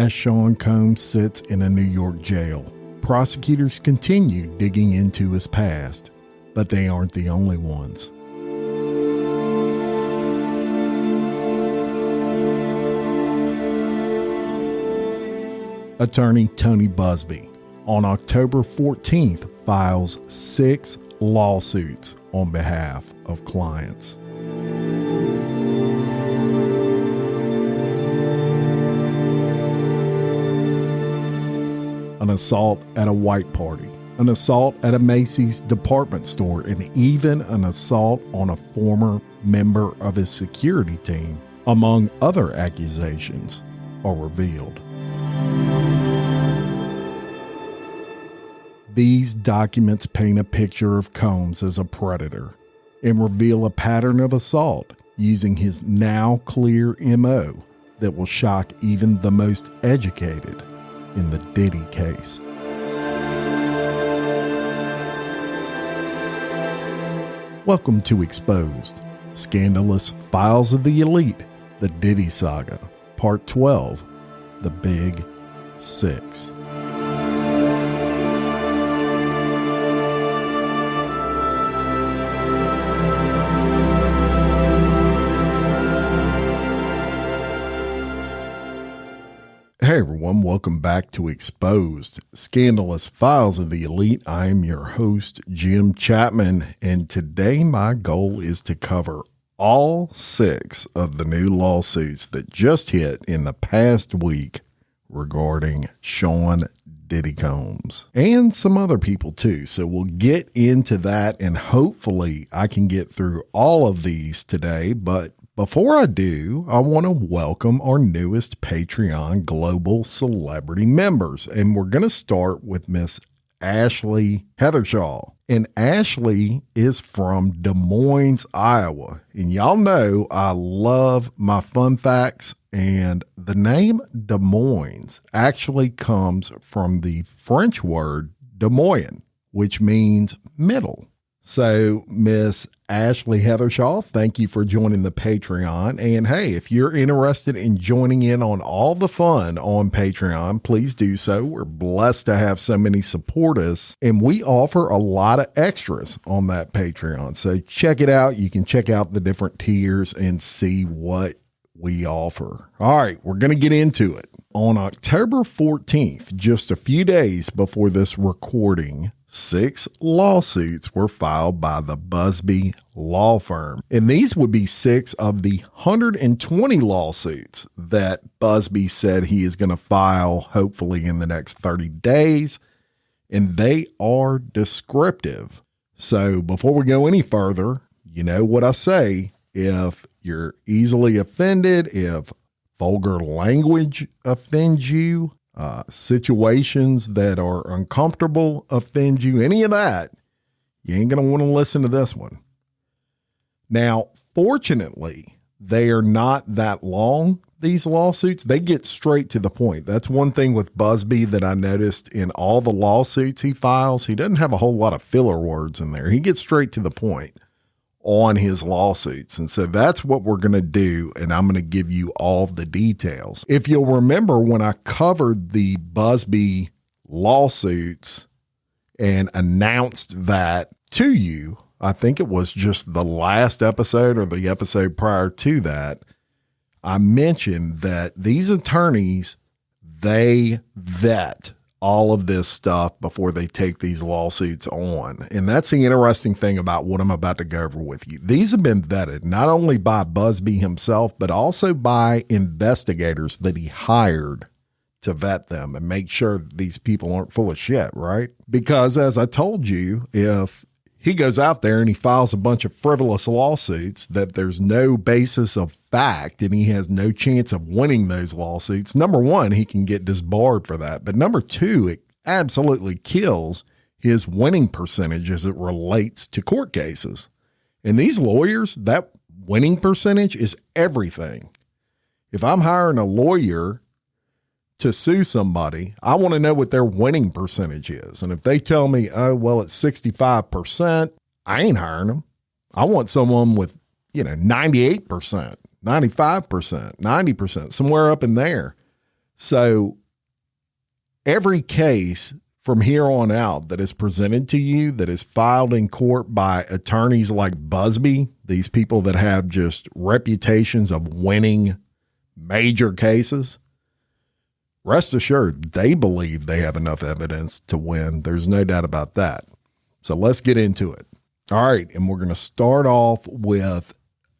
as Sean Combs sits in a New York jail. Prosecutors continue digging into his past, but they aren't the only ones. Attorney Tony Buzbee, on October 14th, files 6 lawsuits on behalf of clients. An assault at a white party, an assault at a Macy's department store, and even an assault on a former member of his security team, among other accusations, are revealed. These documents paint a picture of Combs as a predator and reveal a pattern of assault using his now clear MO that will shock even the most educated in the Diddy case. Welcome to Exposed, Scandalous Files of the Elite, the Diddy Saga, Part 12, The Big Six. Hey everyone, welcome back to Exposed, Scandalous Files of the Elite. I am your host, Jim Chapman, and today my goal is to cover all 6 of the new lawsuits that just hit in the past week regarding Sean Diddy Combs and some other people too. So we'll get into that, and hopefully I can get through all of these today, but before I do, I want to welcome our newest Patreon Global Celebrity members, and we're going to start with Miss Ashley Heathershaw. And Ashley is from Des Moines, Iowa. And y'all know I love my fun facts, and the name Des Moines actually comes from the French word Des Moines, which means middle. So, Miss Ashley Heathershaw, thank you for joining the Patreon. And hey, if you're interested in joining in on all the fun on Patreon, please do so. We're blessed to have so many support us, and we offer a lot of extras on that Patreon. So check it out. You can check out the different tiers and see what we offer. All right, we're going to get into it. On October 14th, just a few days before this recording, 6 lawsuits were filed by the Buzbee law firm. And these would be 6 of the 120 lawsuits that Buzbee said he is going to file hopefully in the next 30 days. And they are descriptive. So before we go any further, you know what I say. If you're easily offended, if vulgar language offends you, situations that are uncomfortable offend you, any of that, you ain't going to want to listen to this one. Now, fortunately, they are not that long, these lawsuits. They get straight to the point. That's one thing with Buzbee that I noticed in all the lawsuits he files. He doesn't have a whole lot of filler words in there. He gets straight to the point on his lawsuits. And so that's what we're going to do. And I'm going to give you all the details. If you'll remember, when I covered the Buzbee lawsuits and announced that to you, I think it was just the last episode or the episode prior to that, I mentioned that these attorneys, they vet all of this stuff before they take these lawsuits on. And that's the interesting thing about what I'm about to go over with you. These have been vetted not only by Buzbee himself, but also by investigators that he hired to vet them and make sure that these people aren't full of shit, right? Because as I told you, if he goes out there and he files a bunch of frivolous lawsuits that there's no basis of fact and he has no chance of winning those lawsuits, number one, he can get disbarred for that. But number two, it absolutely kills his winning percentage as it relates to court cases. And these lawyers, that winning percentage is everything. If I'm hiring a lawyer to sue somebody, I want to know what their winning percentage is. And if they tell me, oh, well, it's 65%, I ain't hiring them. I want someone with, 98%, 95%, 90%, somewhere up in there. So every case from here on out that is presented to you, that is filed in court by attorneys like Buzbee, these people that have just reputations of winning major cases, rest assured, they believe they have enough evidence to win. There's no doubt about that. So let's get into it. All right. And we're going to start off with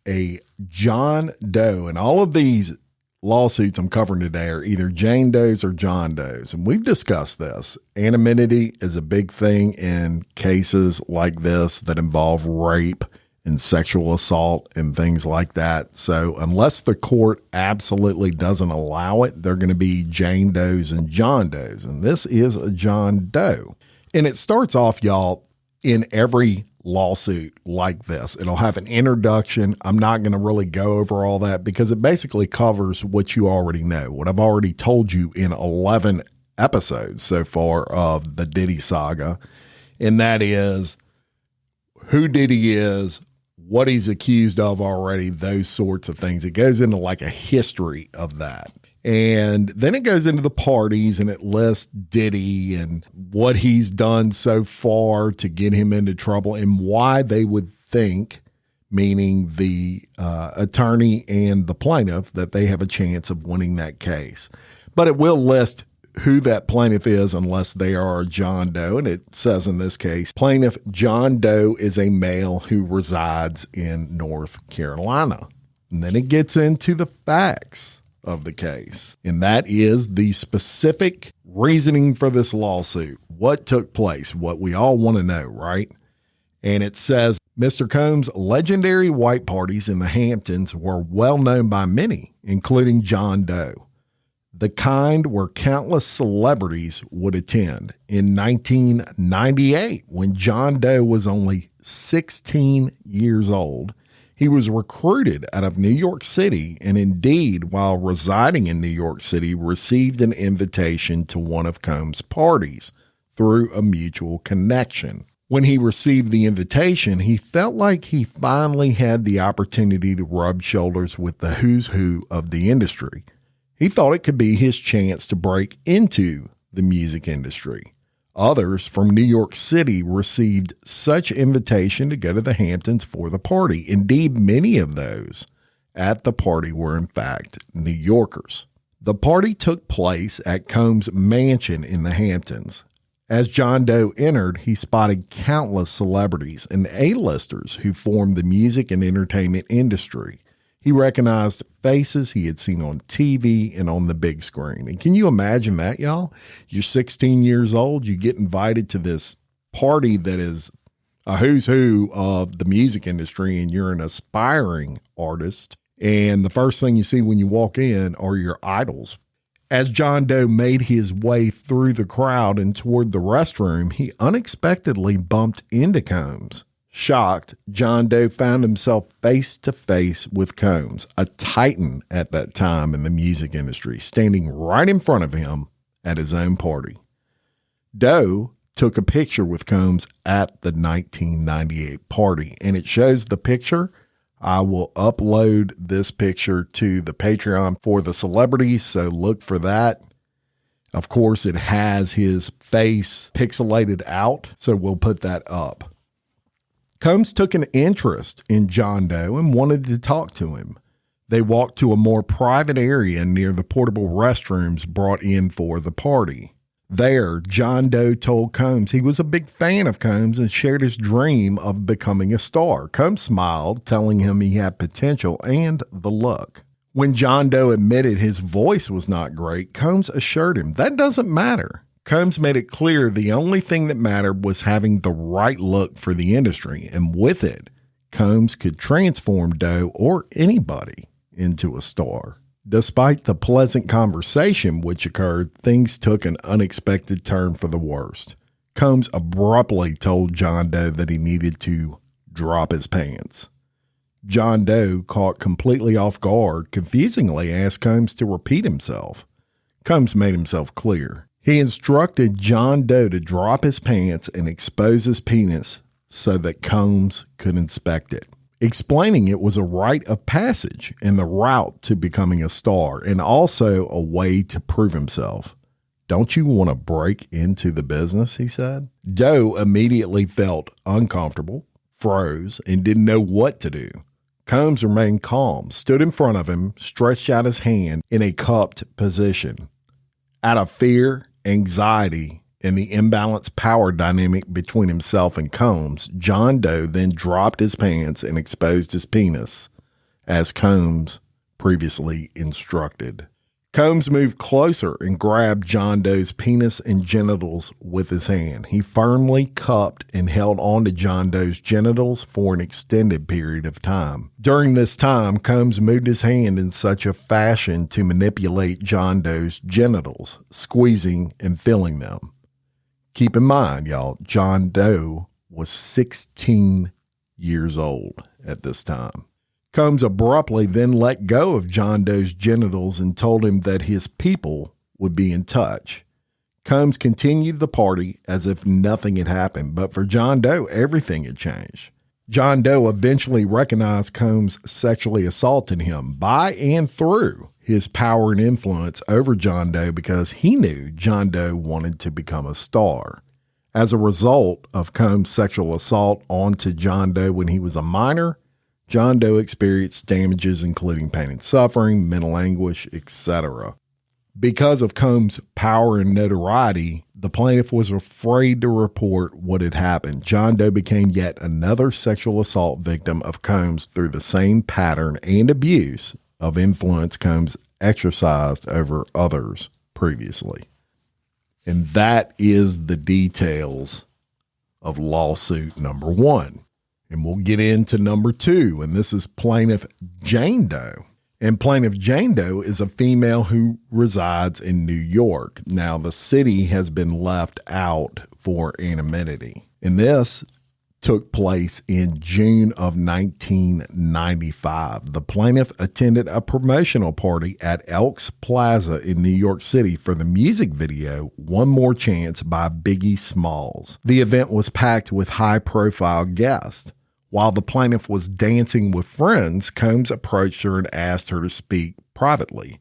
a John Doe. And all of these lawsuits I'm covering today are either Jane Does or John Does. And we've discussed this. Anonymity is a big thing in cases like this that involve rape and sexual assault and things like that. So unless the court absolutely doesn't allow it, they're going to be Jane Does and John Does. And this is a John Doe. And it starts off, y'all, in every lawsuit like this. It'll have an introduction. I'm not going to really go over all that because it basically covers what you already know, what I've already told you in 11 episodes so far of the Diddy saga. And that is who Diddy is, what he's accused of already, those sorts of things. It goes into like a history of that. And then it goes into the parties and it lists Diddy and what he's done so far to get him into trouble and why they would think, meaning the attorney and the plaintiff, that they have a chance of winning that case. But it will list who that plaintiff is unless they are a John Doe. And it says in this case, plaintiff John Doe is a male who resides in North Carolina. And then it gets into the facts of the case. And that is the specific reasoning for this lawsuit. What took place, what we all want to know, right? And it says, Mr. Combs' legendary white parties in the Hamptons were well known by many, including John Doe. The kind where countless celebrities would attend. In 1998, when John Doe was only 16 years old, he was recruited out of New York City and indeed, while residing in New York City, received an invitation to one of Combs' parties through a mutual connection. When he received the invitation, he felt like he finally had the opportunity to rub shoulders with the who's who of the industry. He thought it could be his chance to break into the music industry. Others from New York City received such invitation to go to the Hamptons for the party. Indeed, many of those at the party were in fact New Yorkers. The party took place at Combs' mansion in the Hamptons. As John Doe entered, he spotted countless celebrities and A-listers who formed the music and entertainment industry. He recognized faces he had seen on TV and on the big screen. And can you imagine that, y'all? You're 16 years old. You get invited to this party that is a who's who of the music industry, and you're an aspiring artist. And the first thing you see when you walk in are your idols. As John Doe made his way through the crowd and toward the restroom, he unexpectedly bumped into Combs. Shocked, John Doe found himself face to face with Combs, a titan at that time in the music industry, standing right in front of him at his own party. Doe took a picture with Combs at the 1998 party, and it shows the picture. I will upload this picture to the Patreon for the celebrities, so look for that. Of course, it has his face pixelated out, so we'll put that up. Combs took an interest in John Doe and wanted to talk to him. They walked to a more private area near the portable restrooms brought in for the party. There, John Doe told Combs he was a big fan of Combs and shared his dream of becoming a star. Combs smiled, telling him he had potential and the look. When John Doe admitted his voice was not great, Combs assured him that doesn't matter. Combs made it clear the only thing that mattered was having the right look for the industry, and with it, Combs could transform Doe or anybody into a star. Despite the pleasant conversation which occurred, things took an unexpected turn for the worst. Combs abruptly told John Doe that he needed to drop his pants. John Doe, caught completely off guard, confusingly asked Combs to repeat himself. Combs made himself clear. He instructed John Doe to drop his pants and expose his penis so that Combs could inspect it. explaining it was a rite of passage and the route to becoming a star, and also a way to prove himself. Don't you want to break into the business, he said. Doe immediately felt uncomfortable, froze, and didn't know what to do. Combs remained calm, stood in front of him, stretched out his hand in a cupped position. Out of fear, anxiety, and the imbalanced power dynamic between himself and Combs, John Doe then dropped his pants and exposed his penis, as Combs previously instructed. Combs moved closer and grabbed John Doe's penis and genitals with his hand. He firmly cupped and held on to John Doe's genitals for an extended period of time. During this time, Combs moved his hand in such a fashion to manipulate John Doe's genitals, squeezing and filling them. Keep in mind, y'all, John Doe was 16 years old at this time. Combs abruptly then let go of John Doe's genitals and told him that his people would be in touch. Combs continued the party as if nothing had happened, but for John Doe, everything had changed. John Doe eventually recognized Combs sexually assaulted him by and through his power and influence over John Doe because he knew John Doe wanted to become a star. As a result of Combs' sexual assault onto John Doe when he was a minor, John Doe experienced damages including pain and suffering, mental anguish, etc. Because of Combs' power and notoriety, the plaintiff was afraid to report what had happened. John Doe became yet another sexual assault victim of Combs through the same pattern and abuse of influence Combs exercised over others previously. And that is the details of lawsuit number 1. And we'll get into number 2, and this is Plaintiff Jane Doe. And Plaintiff Jane Doe is a female who resides in New York. Now, the city has been left out for anonymity. And this took place in June of 1995. The plaintiff attended a promotional party at Elks Plaza in New York City for the music video One More Chance by Biggie Smalls. The event was packed with high-profile guests. While the plaintiff was dancing with friends, Combs approached her and asked her to speak privately.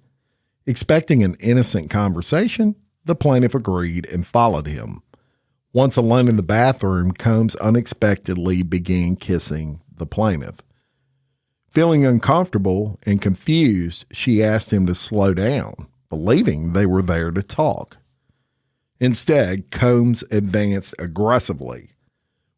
Expecting an innocent conversation, the plaintiff agreed and followed him. Once alone in the bathroom, Combs unexpectedly began kissing the plaintiff. Feeling uncomfortable and confused, she asked him to slow down, believing they were there to talk. Instead, Combs advanced aggressively.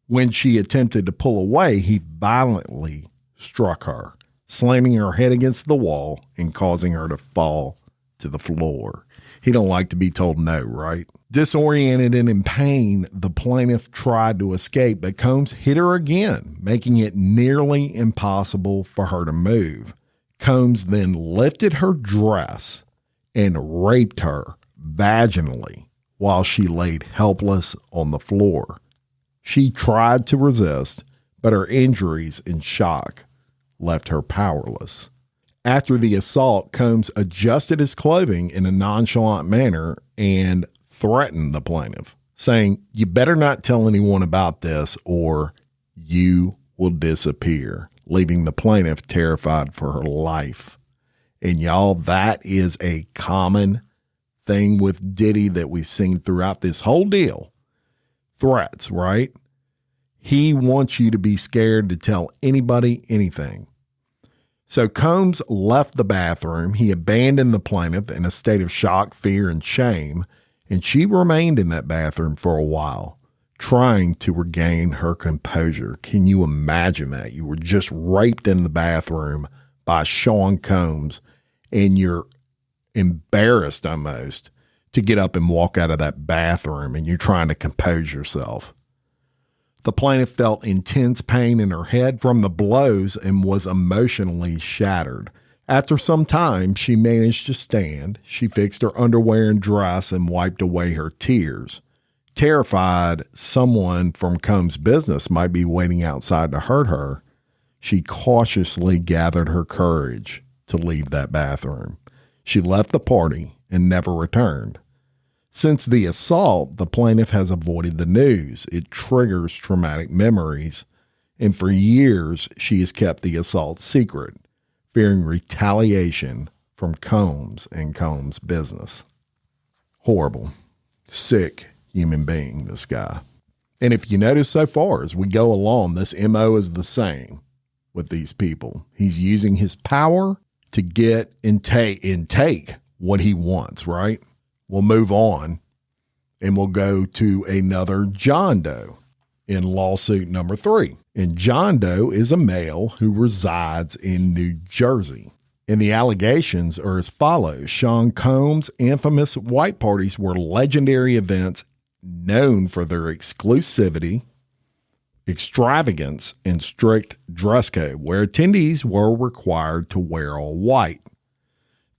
When she attempted to pull away, he violently struck her, slamming her head against the wall and causing her to fall to the floor. He don't like to be told no, right? Disoriented and in pain, the plaintiff tried to escape, but Combs hit her again, making it nearly impossible for her to move. Combs then lifted her dress and raped her vaginally while she laid helpless on the floor. She tried to resist, but her injuries and shock left her powerless. After the assault, Combs adjusted his clothing in a nonchalant manner and threatened the plaintiff, saying, "You better not tell anyone about this or you will disappear," leaving the plaintiff terrified for her life. And y'all, that is a common thing with Diddy that we've seen throughout this whole deal. Threats, right? He wants you to be scared to tell anybody anything. So Combs left the bathroom. He abandoned the plaintiff in a state of shock, fear, and shame, and she remained in that bathroom for a while, trying to regain her composure. Can you imagine that? You were just raped in the bathroom by Sean Combs, and you're embarrassed almost to get up and walk out of that bathroom, and you're trying to compose yourself. The plaintiff felt intense pain in her head from the blows and was emotionally shattered. After some time, she managed to stand. She fixed her underwear and dress and wiped away her tears. Terrified someone from Combs' business might be waiting outside to hurt her, she cautiously gathered her courage to leave that bathroom. She left the party and never returned. Since the assault, the plaintiff has avoided the news. It triggers traumatic memories, and for years she has kept the assault secret, fearing retaliation from Combs and Combs' business. Horrible, sick human being, this guy. And if you notice so far as we go along, this MO is the same with these people. He's using his power to get and take what he wants, right? We'll move on and we'll go to another John Doe in lawsuit number 3. And John Doe is a male who resides in New Jersey. And the allegations are as follows. Sean Combs' infamous white parties were legendary events known for their exclusivity, extravagance, and strict dress code, where attendees were required to wear all white.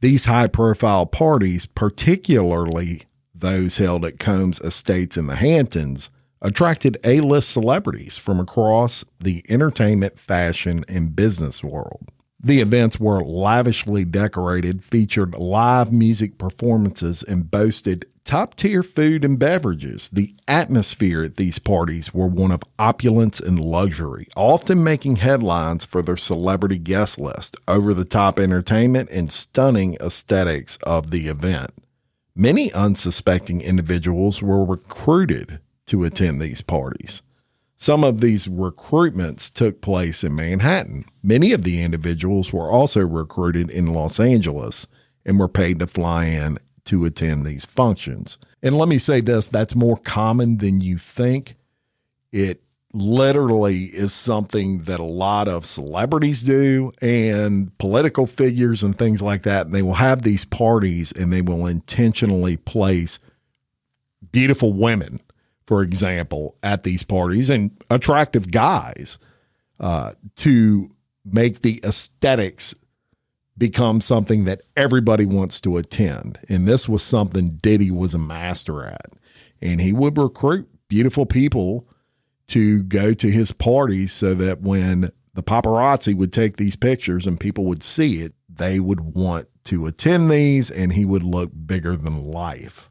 These high-profile parties, particularly those held at Combs' estates in the Hamptons, attracted A-list celebrities from across the entertainment, fashion, and business world. The events were lavishly decorated, featured live music performances, and boasted top-tier food and beverages. The atmosphere at these parties were one of opulence and luxury, often making headlines for their celebrity guest list, over-the-top entertainment, and stunning aesthetics of the event. Many unsuspecting individuals were recruited to attend these parties. Some of these recruitments took place in Manhattan. Many of the individuals were also recruited in Los Angeles and were paid to fly in to attend these functions. And let me say this, that's more common than you think. It literally is something that a lot of celebrities do and political figures and things like that. And they will have these parties and they will intentionally place beautiful women, for example, at these parties and attractive guys to make the aesthetics become something that everybody wants to attend. And this was something Diddy was a master at. And he would recruit beautiful people to go to his parties so that when the paparazzi would take these pictures and people would see it, they would want to attend these and he would look bigger than life.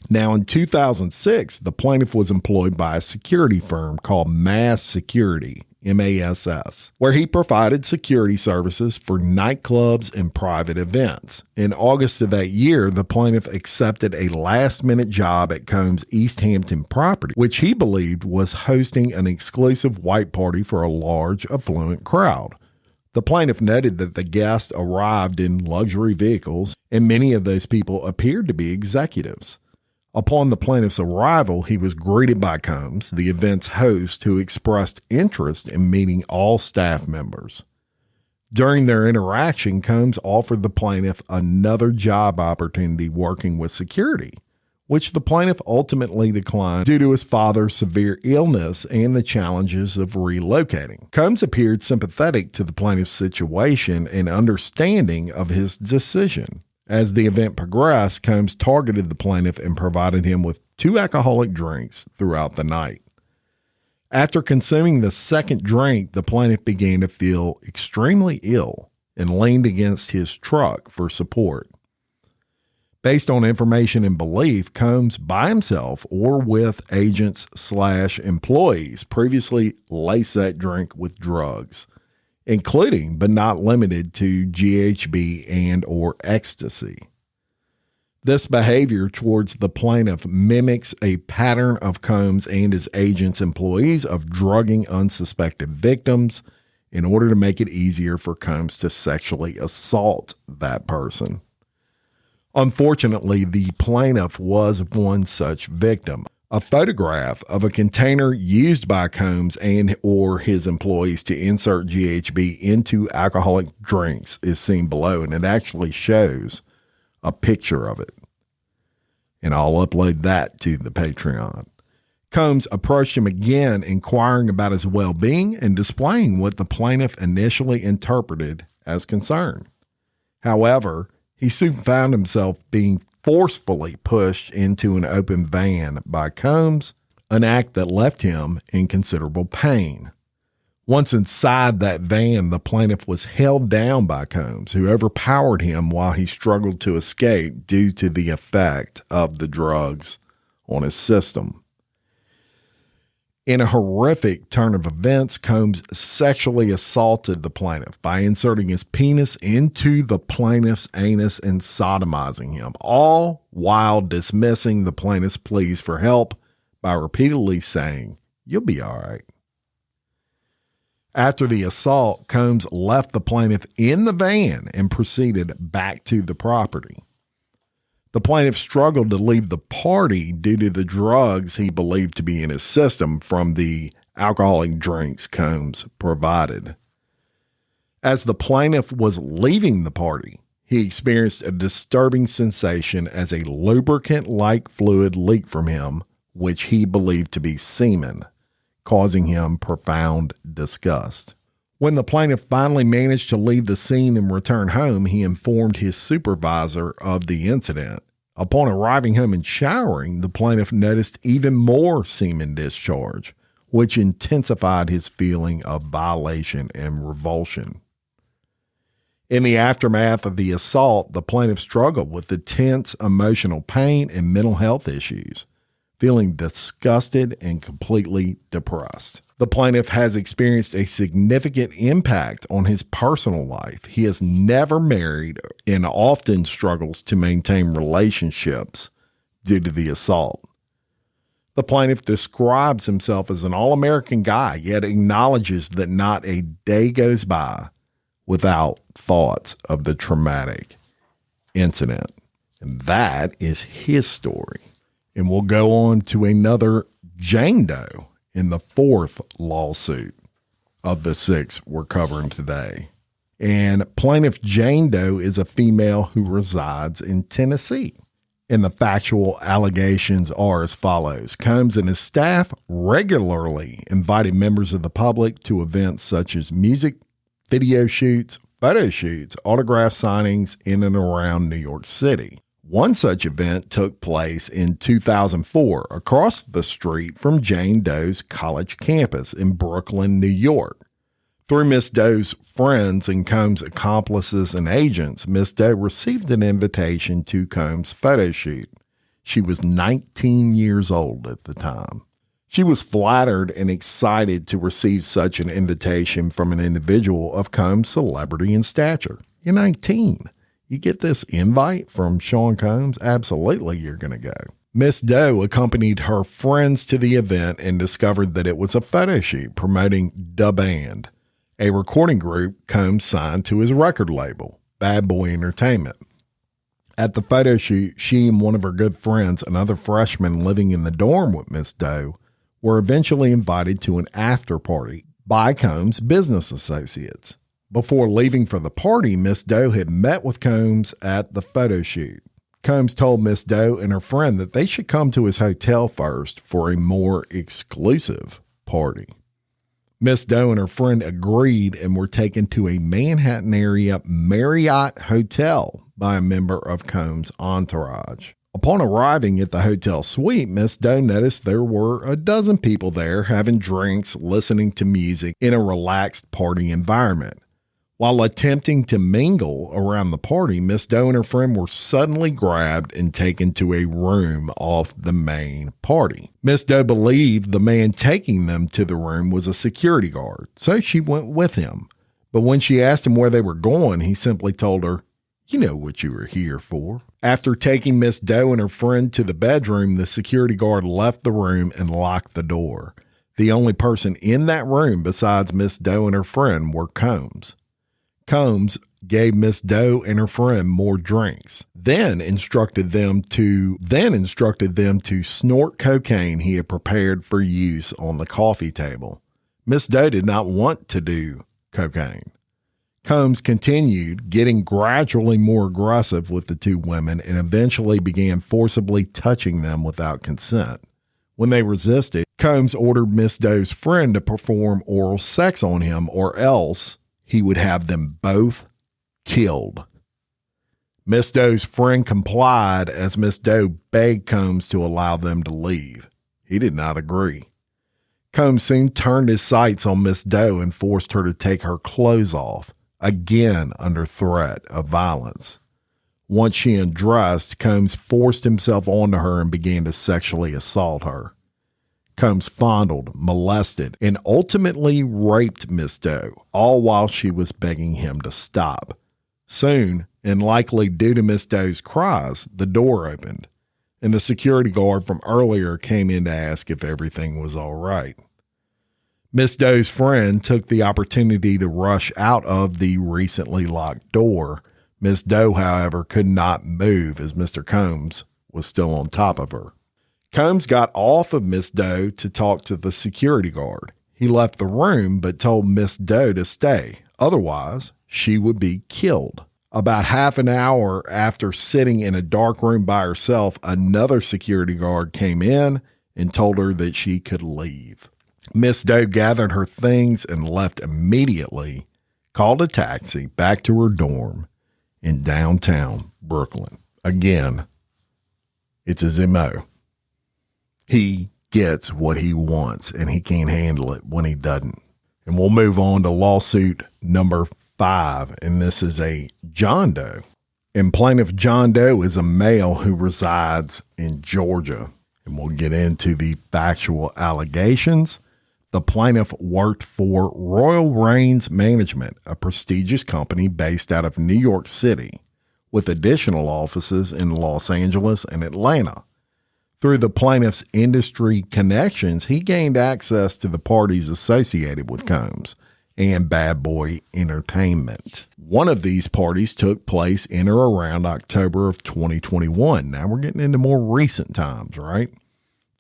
Now, in 2006, the plaintiff was employed by a security firm called Mass Security, MASS, where he provided security services for nightclubs and private events. In August of that year, the plaintiff accepted a last-minute job at Combs' East Hampton property, which he believed was hosting an exclusive white party for a large, affluent crowd. The plaintiff noted that the guests arrived in luxury vehicles, and many of those people appeared to be executives. Upon the plaintiff's arrival, he was greeted by Combs, the event's host, who expressed interest in meeting all staff members. During their interaction, Combs offered the plaintiff another job opportunity working with security, which the plaintiff ultimately declined due to his father's severe illness and the challenges of relocating. Combs appeared sympathetic to the plaintiff's situation and understanding of his decision. As the event progressed, Combs targeted the plaintiff and provided him with 2 alcoholic drinks throughout the night. After consuming the second drink, the plaintiff began to feel extremely ill and leaned against his truck for support. Based on information and belief, Combs by himself or with agents/employees previously laced that drink with drugs, including but not limited to GHB and or ecstasy. This behavior towards the plaintiff mimics a pattern of Combs and his agents' employees of drugging unsuspected victims in order to make it easier for Combs to sexually assault that person. Unfortunately, the plaintiff was one such victim. A photograph of a container used by Combs and or his employees to insert GHB into alcoholic drinks is seen below, and it actually shows a picture of it. And I'll upload that to the Patreon. Combs approached him again, inquiring about his well-being and displaying what the plaintiff initially interpreted as concern. However, he soon found himself being forcefully pushed into an open van by Combs, an act that left him in considerable pain. Once inside that van, the plaintiff was held down by Combs, who overpowered him while he struggled to escape due to the effect of the drugs on his system. In a horrific turn of events, Combs sexually assaulted the plaintiff by inserting his penis into the plaintiff's anus and sodomizing him, all while dismissing the plaintiff's pleas for help by repeatedly saying, "You'll be all right." After the assault, Combs left the plaintiff in the van and proceeded back to the property. The plaintiff struggled to leave the party due to the drugs he believed to be in his system from the alcoholic drinks Combs provided. As the plaintiff was leaving the party, he experienced a disturbing sensation as a lubricant-like fluid leaked from him, which he believed to be semen, causing him profound disgust. When the plaintiff finally managed to leave the scene and return home, he informed his supervisor of the incident. Upon arriving home and showering, the plaintiff noticed even more semen discharge, which intensified his feeling of violation and revulsion. In the aftermath of the assault, the plaintiff struggled with intense emotional pain and mental health issues, feeling disgusted and completely depressed. The plaintiff has experienced a significant impact on his personal life. He is never married and often struggles to maintain relationships due to the assault. The plaintiff describes himself as an all-American guy, yet acknowledges that not a day goes by without thoughts of the traumatic incident. And that is his story. And we'll go on to another Jane Doe in the fourth lawsuit of the six we're covering today. And plaintiff Jane Doe is a female who resides in Tennessee. And the factual allegations are as follows. Combs and his staff regularly invited members of the public to events such as music, video shoots, photo shoots, autograph signings in and around New York City. One such event took place in 2004 across the street from Jane Doe's college campus in Brooklyn, New York. Through Miss Doe's friends and Combs' accomplices and agents, Miss Doe received an invitation to Combs' photo shoot. She was 19 years old at the time. She was flattered and excited to receive such an invitation from an individual of Combs' celebrity and stature. You're 19. You get this invite from Sean Combs? Absolutely, you're going to go. Miss Doe accompanied her friends to the event and discovered that it was a photo shoot promoting Da Band, a recording group Combs signed to his record label, Bad Boy Entertainment. At the photo shoot, she and one of her good friends, another freshman living in the dorm with Miss Doe, were eventually invited to an after party by Combs' business associates. Before leaving for the party, Miss Doe had met with Combs at the photo shoot. Combs told Miss Doe and her friend that they should come to his hotel first for a more exclusive party. Miss Doe and her friend agreed and were taken to a Manhattan area Marriott hotel by a member of Combs' entourage. Upon arriving at the hotel suite, Miss Doe noticed there were a dozen people there having drinks, listening to music in a relaxed party environment. While attempting to mingle around the party, Miss Doe and her friend were suddenly grabbed and taken to a room off the main party. Miss Doe believed the man taking them to the room was a security guard, so she went with him. But when she asked him where they were going, he simply told her, "You know what you were here for." After taking Miss Doe and her friend to the bedroom, the security guard left the room and locked the door. The only person in that room besides Miss Doe and her friend were Combs. Combs gave Miss Doe and her friend more drinks, then instructed them to snort cocaine he had prepared for use on the coffee table. Miss Doe did not want to do cocaine. Combs continued, getting gradually more aggressive with the two women and eventually began forcibly touching them without consent. When they resisted, Combs ordered Miss Doe's friend to perform oral sex on him or else he would have them both killed. Miss Doe's friend complied as Miss Doe begged Combs to allow them to leave. He did not agree. Combs soon turned his sights on Miss Doe and forced her to take her clothes off, again under threat of violence. Once she undressed, Combs forced himself onto her and began to sexually assault her. Combs fondled, molested, and ultimately raped Miss Doe, all while she was begging him to stop. Soon, and likely due to Miss Doe's cries, the door opened, and the security guard from earlier came in to ask if everything was all right. Miss Doe's friend took the opportunity to rush out of the recently locked door. Miss Doe, however, could not move as Mr. Combs was still on top of her. Combs got off of Miss Doe to talk to the security guard. He left the room but told Miss Doe to stay. Otherwise, she would be killed. About half an hour after sitting in a dark room by herself, another security guard came in and told her that she could leave. Miss Doe gathered her things and left immediately, called a taxi back to her dorm in downtown Brooklyn. Again, it's his MO. He gets what he wants, and he can't handle it when he doesn't. And we'll move on to lawsuit number 5, and this is a John Doe. And plaintiff John Doe is a male who resides in Georgia. And we'll get into the factual allegations. The plaintiff worked for Royal Reigns Management, a prestigious company based out of New York City, with additional offices in Los Angeles and Atlanta. Through the plaintiff's industry connections, he gained access to the parties associated with Combs and Bad Boy Entertainment. One of these parties took place in or around October of 2021. Now we're getting into more recent times, right?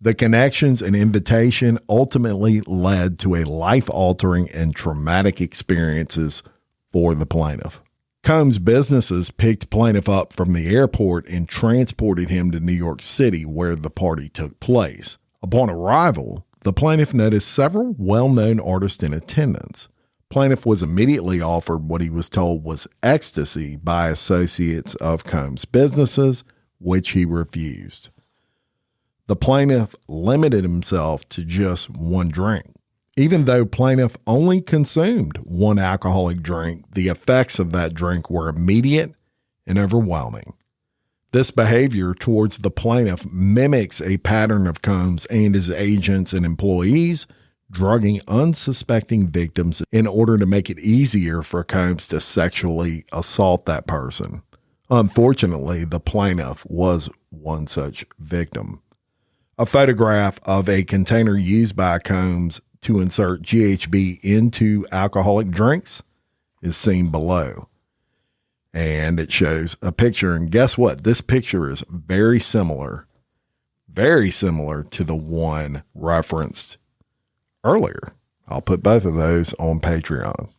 The connections and invitation ultimately led to a life-altering and traumatic experiences for the plaintiff. Combs' businesses picked plaintiff up from the airport and transported him to New York City, where the party took place. Upon arrival, the plaintiff noticed several well-known artists in attendance. Plaintiff was immediately offered what he was told was ecstasy by associates of Combs' businesses, which he refused. The plaintiff limited himself to just one drink. Even though plaintiff only consumed one alcoholic drink, the effects of that drink were immediate and overwhelming. This behavior towards the plaintiff mimics a pattern of Combs and his agents and employees drugging unsuspecting victims in order to make it easier for Combs to sexually assault that person. Unfortunately, the plaintiff was one such victim. A photograph of a container used by Combs to insert GHB into alcoholic drinks is seen below. And it shows a picture. And guess what? This picture is very similar to the one referenced earlier. I'll put both of those on Patreon.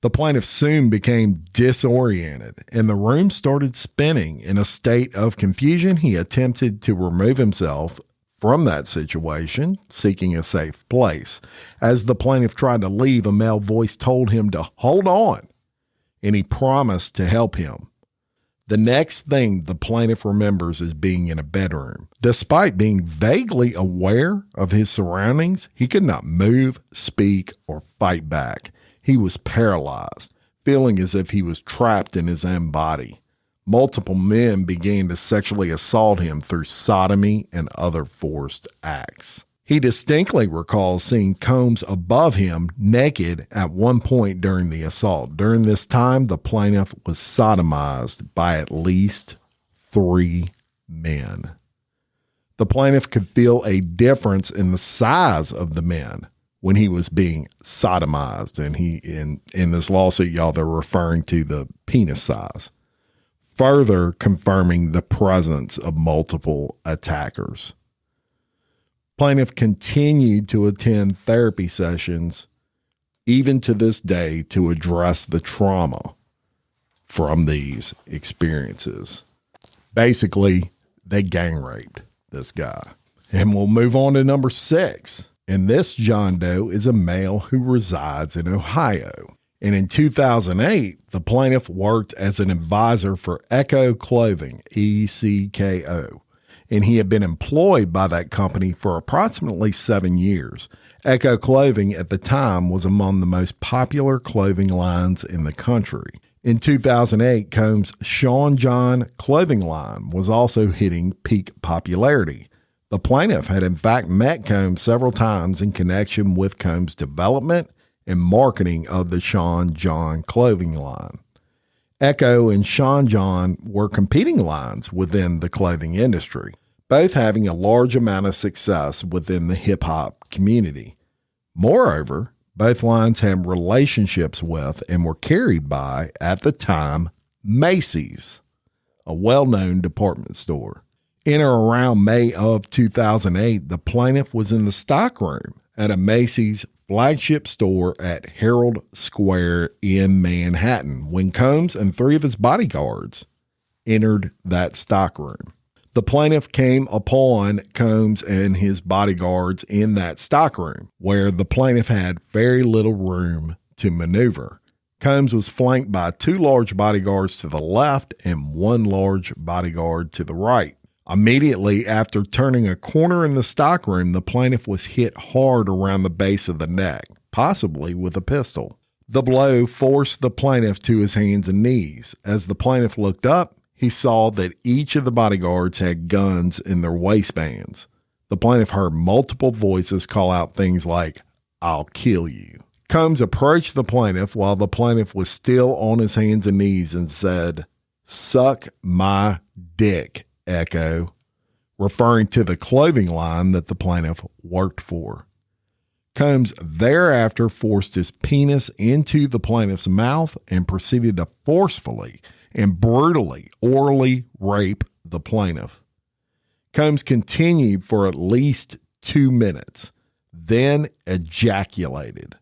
The plaintiff soon became disoriented, and the room started spinning. In a state of confusion, he attempted to remove himself from that situation, seeking a safe place. As the plaintiff tried to leave, a male voice told him to hold on, and he promised to help him. The next thing the plaintiff remembers is being in a bedroom. Despite being vaguely aware of his surroundings, he could not move, speak, or fight back. He was paralyzed, feeling as if he was trapped in his own body. Multiple men began to sexually assault him through sodomy and other forced acts. He distinctly recalls seeing Combs above him naked at one point during the assault. During this time, the plaintiff was sodomized by at least 3 men. The plaintiff could feel a difference in the size of the men when he was being sodomized. And in this lawsuit, y'all, they're referring to the penis size, further confirming the presence of multiple attackers. Plaintiff continued to attend therapy sessions even to this day to address the trauma from these experiences. Basically, they gang raped this guy. And we'll move on to number 6. And this John Doe is a male who resides in Ohio. And in 2008, the plaintiff worked as an advisor for Echo Clothing, ECKO. And he had been employed by that company for approximately 7 years. Echo Clothing at the time was among the most popular clothing lines in the country. In 2008, Combs' Sean John clothing line was also hitting peak popularity. The plaintiff had in fact met Combs several times in connection with Combs' development and marketing of the Sean John clothing line. Echo and Sean John were competing lines within the clothing industry, both having a large amount of success within the hip-hop community. Moreover, both lines had relationships with and were carried by, at the time, Macy's, a well-known department store. In or around May of 2008, the plaintiff was in the stockroom at a Macy's flagship store at Herald Square in Manhattan when Combs and three of his bodyguards entered that stockroom. The plaintiff came upon Combs and his bodyguards in that stockroom, where the plaintiff had very little room to maneuver. Combs was flanked by two large bodyguards to the left and one large bodyguard to the right. Immediately after turning a corner in the stockroom, the plaintiff was hit hard around the base of the neck, possibly with a pistol. The blow forced the plaintiff to his hands and knees. As the plaintiff looked up, he saw that each of the bodyguards had guns in their waistbands. The plaintiff heard multiple voices call out things like, "I'll kill you." Combs approached the plaintiff while the plaintiff was still on his hands and knees and said, "Suck my dick, Echo," referring to the clothing line that the plaintiff worked for. Combs thereafter forced his penis into the plaintiff's mouth and proceeded to forcefully and brutally orally rape the plaintiff. Combs continued for at least 2 minutes, then ejaculated.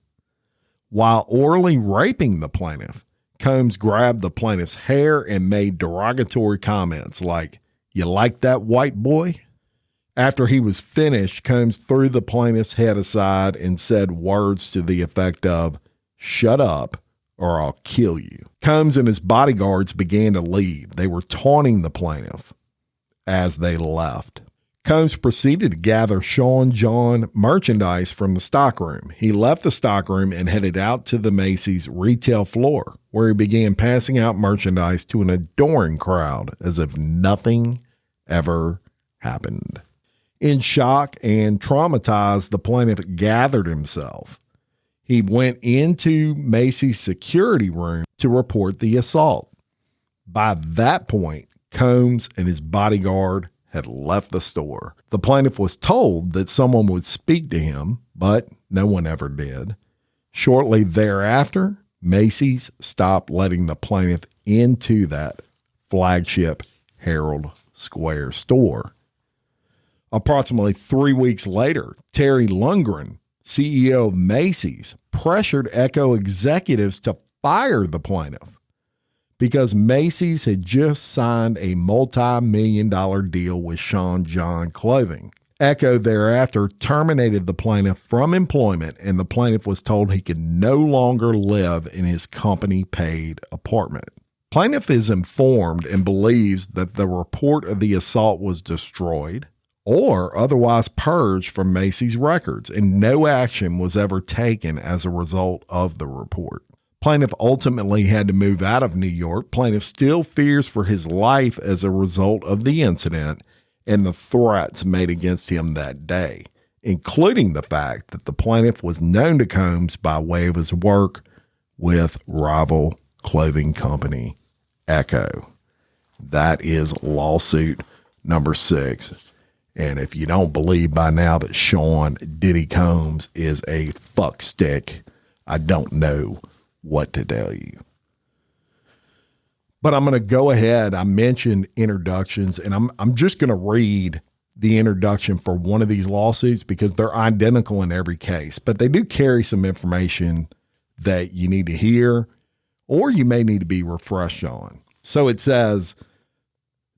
While orally raping the plaintiff, Combs grabbed the plaintiff's hair and made derogatory comments like, "You like that, white boy?" After he was finished, Combs threw the plaintiff's head aside and said words to the effect of, "Shut up or I'll kill you." Combs and his bodyguards began to leave. They were taunting the plaintiff as they left. Combs proceeded to gather Sean John merchandise from the stockroom. He left the stockroom and headed out to the Macy's retail floor, where he began passing out merchandise to an adoring crowd as if nothing ever happened. In shock and traumatized, the plaintiff gathered himself. He went into Macy's security room to report the assault. By that point, Combs and his bodyguard had left the store. The plaintiff was told that someone would speak to him, but no one ever did. Shortly thereafter, Macy's stopped letting the plaintiff into that flagship Herald Square store. Approximately 3 weeks later, Terry Lundgren, CEO of Macy's, pressured Echo executives to fire the plaintiff because Macy's had just signed a multi-million-dollar deal with Sean John Clothing. Echo thereafter terminated the plaintiff from employment, and the plaintiff was told he could no longer live in his company-paid apartment. Plaintiff is informed and believes that the report of the assault was destroyed or otherwise purged from Macy's records, and no action was ever taken as a result of the report. Plaintiff ultimately had to move out of New York. Plaintiff still fears for his life as a result of the incident and the threats made against him that day, including the fact that the plaintiff was known to Combs by way of his work with rival clothing company Echo. That is lawsuit number 6. And if you don't believe by now that Sean Diddy Combs is a fuckstick, I don't know what to tell you. But I'm going to go ahead. I mentioned introductions, and I'm just going to read the introduction for one of these lawsuits because they're identical in every case, but they do carry some information that you need to hear or you may need to be refreshed on. So it says,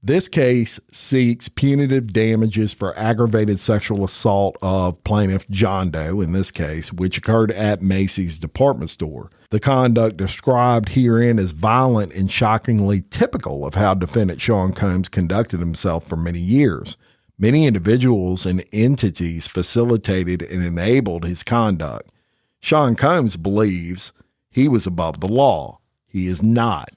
this case seeks punitive damages for aggravated sexual assault of plaintiff John Doe, in this case, which occurred at Macy's department store. The conduct described herein is violent and shockingly typical of how defendant Sean Combs conducted himself for many years. Many individuals and entities facilitated and enabled his conduct. Sean Combs believes he was above the law. He is not.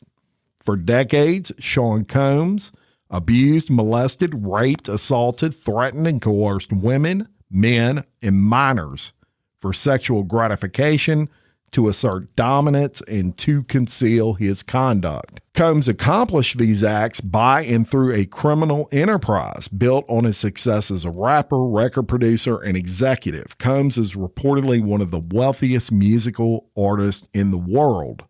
For decades, Sean Combs, abused, molested, raped, assaulted, threatened, and coerced women, men, and minors for sexual gratification, to assert dominance, and to conceal his conduct. Combs accomplished these acts by and through a criminal enterprise built on his success as a rapper, record producer, and executive. Combs is reportedly one of the wealthiest musical artists in the world.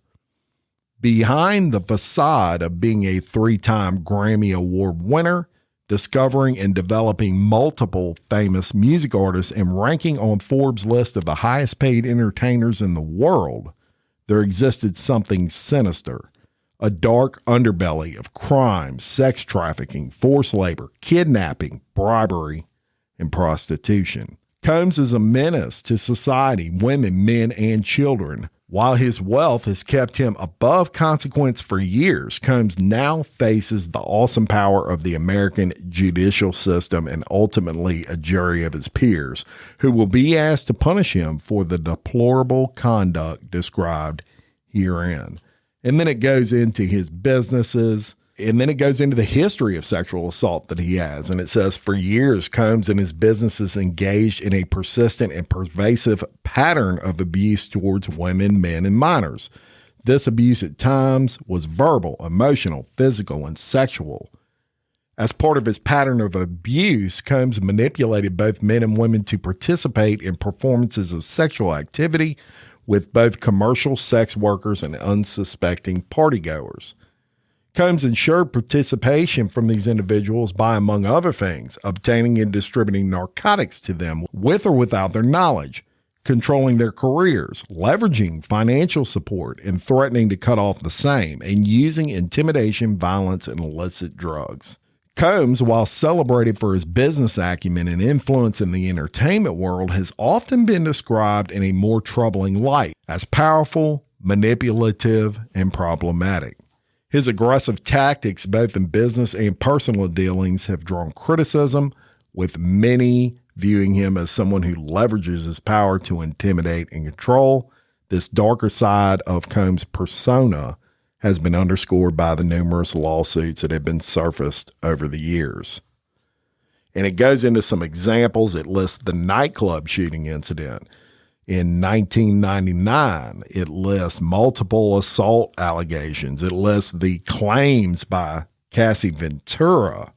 Behind the facade of being a 3-time Grammy Award winner, discovering and developing multiple famous music artists, and ranking on Forbes' list of the highest paid entertainers in the world, there existed something sinister, a dark underbelly of crime, sex trafficking, forced labor, kidnapping, bribery, and prostitution. Combs is a menace to society, women, men, and children. While his wealth has kept him above consequence for years, Combs now faces the awesome power of the American judicial system and ultimately a jury of his peers, who will be asked to punish him for the deplorable conduct described herein. And then it goes into his businesses, and then it goes into the history of sexual assault that he has. And it says, for years, Combs and his businesses engaged in a persistent and pervasive pattern of abuse towards women, men, and minors. This abuse at times was verbal, emotional, physical, and sexual. As part of his pattern of abuse, Combs manipulated both men and women to participate in performances of sexual activity with both commercial sex workers and unsuspecting partygoers. Combs ensured participation from these individuals by, among other things, obtaining and distributing narcotics to them with or without their knowledge, controlling their careers, leveraging financial support, and threatening to cut off the same, and using intimidation, violence, and illicit drugs. Combs, while celebrated for his business acumen and influence in the entertainment world, has often been described in a more troubling light as powerful, manipulative, and problematic. His aggressive tactics, both in business and personal dealings, have drawn criticism, with many viewing him as someone who leverages his power to intimidate and control. This darker side of Combs' persona has been underscored by the numerous lawsuits that have been surfaced over the years. And it goes into some examples. It lists the nightclub shooting incident in 1999. It lists multiple assault allegations. It lists the claims by Cassie Ventura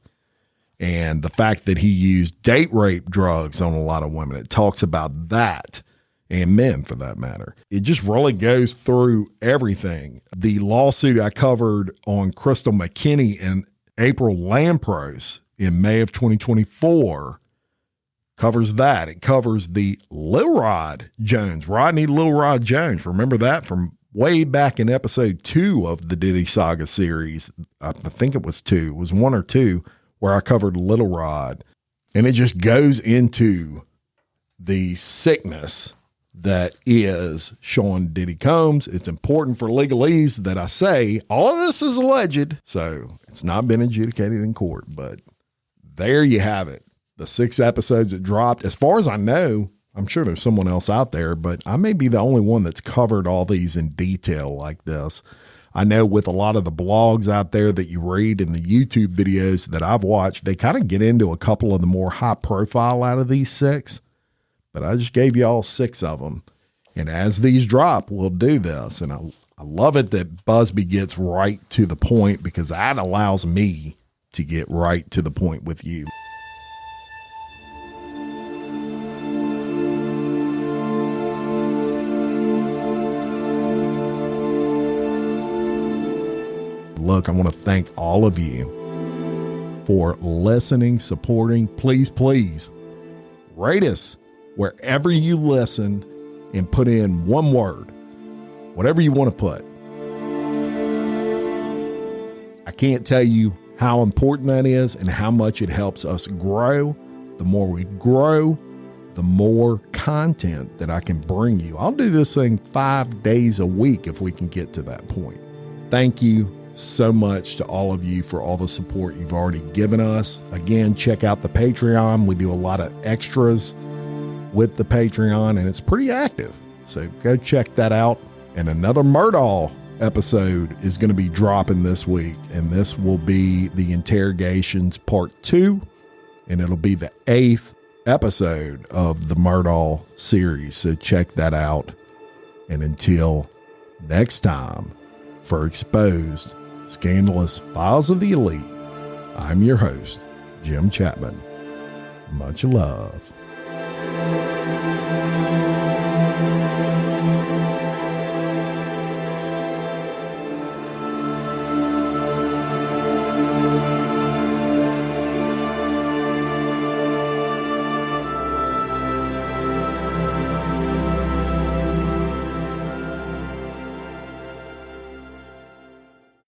and the fact that he used date rape drugs on a lot of women. It talks about that, and men for that matter. It just really goes through everything. The lawsuit I covered on Crystal McKinney and April Lampros in May of 2024 covers that. It covers the Lil Rod Jones, Rodney Lil Rod Jones. Remember that from way back in episode 2 of the Diddy Saga series. I think it was 2. It was 1 or 2 where I covered Little Rod. And it just goes into the sickness that is Sean Diddy Combs. It's important for legalese that I say all of this is alleged, so it's not been adjudicated in court. But there you have it. The 6 episodes that dropped. As far as I know, I'm sure there's someone else out there, but I may be the only one that's covered all these in detail like this. I know with a lot of the blogs out there that you read and the YouTube videos that I've watched, they kind of get into a couple of the more high profile out of these 6, but I just gave you all 6 of them. And as these drop, we'll do this. And I love it that Buzbee gets right to the point, because that allows me to get right to the point with you. Look, I want to thank all of you for listening, supporting. Please, please rate us wherever you listen and put in one word, whatever you want to put. I can't tell you how important that is and how much it helps us grow. The more we grow, the more content that I can bring you. I'll do this thing 5 days a week if we can get to that point. Thank you so much to all of you for all the support you've already given us. Again, check out the Patreon. We do a lot of extras with the Patreon, and it's pretty active. So go check that out. And another Murdahl episode is going to be dropping this week, and this will be the interrogations part 2, and it'll be the 8th episode of the Murdaugh series. So check that out. And until next time, for Exposed Scandalous Files of the Elite, I'm your host, Jim Chapman. Much love.